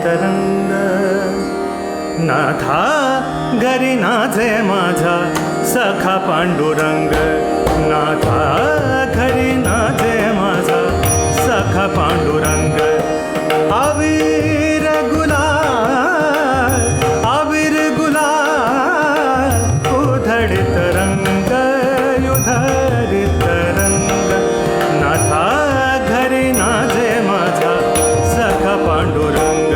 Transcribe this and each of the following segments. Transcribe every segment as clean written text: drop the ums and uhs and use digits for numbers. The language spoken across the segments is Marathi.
तरंग नाथा घरी नाचे माझा सखा पांडुरंग नाथा घरी नाचे माझा सखा पांडुरंग अबीर गुलाल उधळीत रंग उधळीत रंग नाथा घरी नाचे माझा सखा पांडुरंग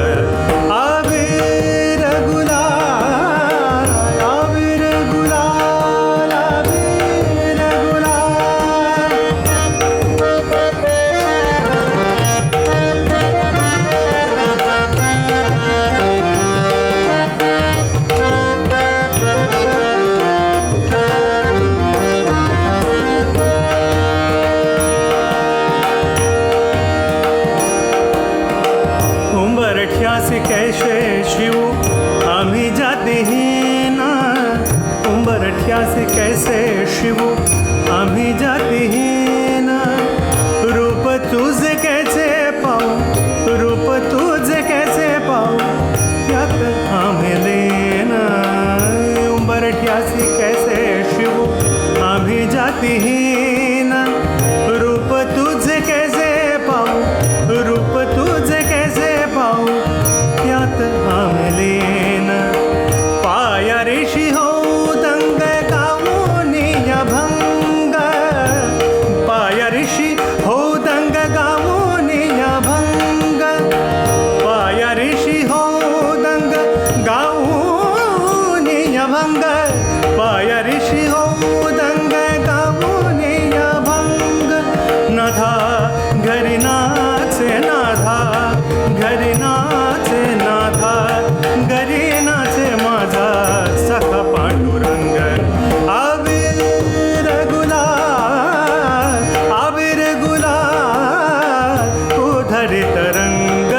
कैसे शिव आम्ही जातिहीन उंबरठ्यासी कैसे शिव आम्ही जातिहीन रूप तुझे कैसे पाहू रूप तुझे कैसे पाहू त्यात आम्ही लीन उंबरठ्यासी कैसे शिव आम्ही जातिहीन रूप तुझे कैसे पाहू रूप तुझे कैसे पाहू आमलेन पाया ऋषी हो दंग गावोनिया भंग पाया ऋषी हो दंग गावोनिया भंग पाया ऋषी हो दंग गावोनिया भंग पाया ऋषी हो दंग गावोनिया भंग नाथा घरी नाचे नाथा घरी नाचे नाथा घरी नाचे माझा सखा पांडुरंग अबीर गुलाल उधळीत रंग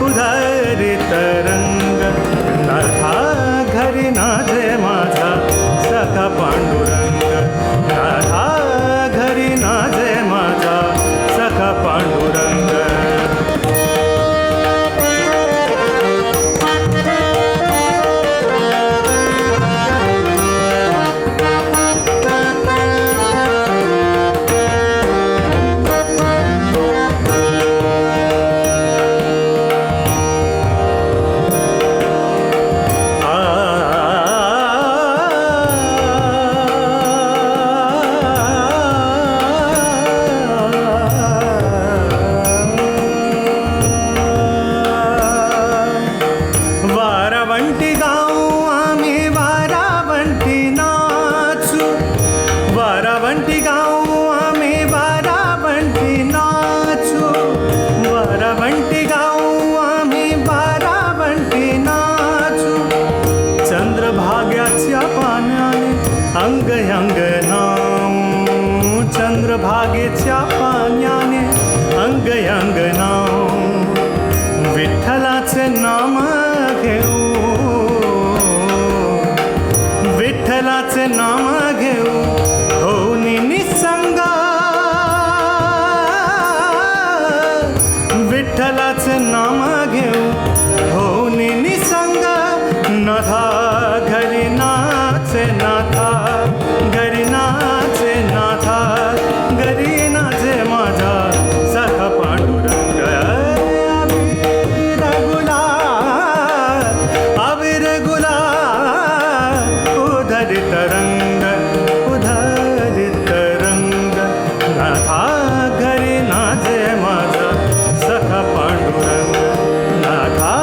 उधळीत रंग नाथा घरी नाचे माझा सखा पांडुरंग नाथा घरी नाचे माझा सखा पांडुरंग वारावंटी गाऊ आम्ही वारावंटी नाचू वारावंटी गाऊ आम्ही वारावंटी नाचू वारावंटी गाऊ आम्ही वारावंटी नाचू घेऊ, विठ्ठलाचे नाम घेऊ होऊन निसंग, विठ्ठलाचे नाम घेऊ होऊन निसंग, नाथा घरी नाचे नाथा, घरी नाचे नाथा, घरी नाचे माझा सखा पांडुरंग. अबीर गुलाल उधरित रंग, उधरित रंग, नाथा घरी नाचे माझा सखा पांडुरंग, नाथा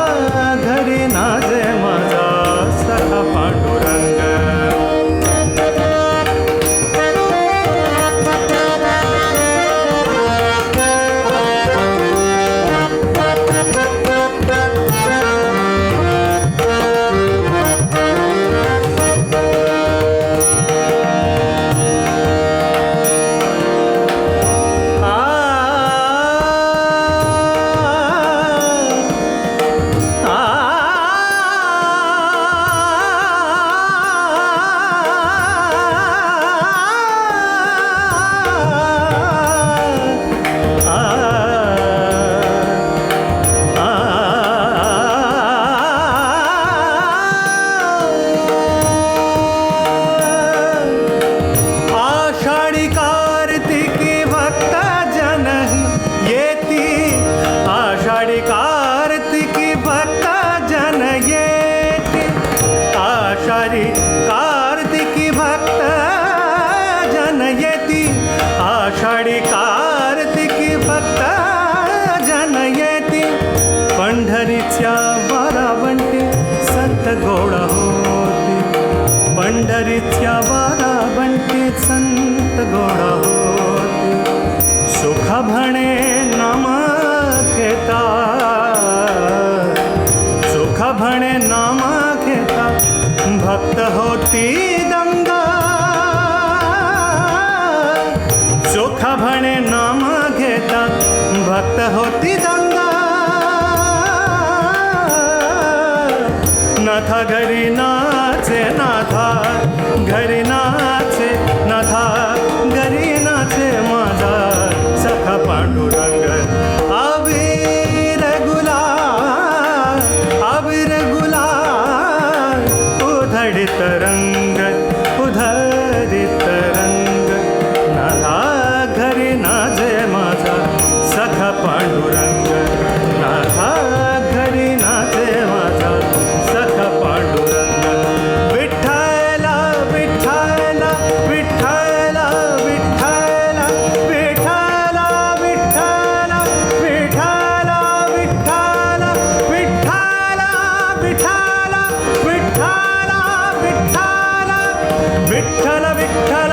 घरी नाचे माझा सखा पांडुरंग. आषाढी कार्तिकी भक्त जन येती, आषाढी कार्तिकी भक्त जन येती, आषाढी कार्तिकी भक्त जन येती, आषाढी कार्तिकी भक्त जन येती, पंढरीच्या वारावंटी संत गोळा होती, पंढरीच्या वारावंटी संत गोळा होती, सुख म्हणे नाम घेता, सुख म्हणे नाम घेता, भक्त होती दंगा, सुख म्हणे नाम घेता, भक्त होती दंगा, नाथा घरी नाचे नाथा, घरी नाचे नाथा, घरी नाचे माझा सखा पांडुरंग. अबीर गुलाल, अबीर गुलाल उधळीत रंग, उधळीत रंग, नाथा घरी नाचे माझा सखा पांडुरंग, नाथा घरी नाचे माझा सखा पांडुरंग. विठ्ठला विठ्ठला विठ्ठला विठ्ठला, विठ्ठला विठ्ठला विठ्ठला, विठ्ठला विठ्ठला विठ्ठला, विठ्ठला विठ्ठला विठ्ठला, विठ्ठल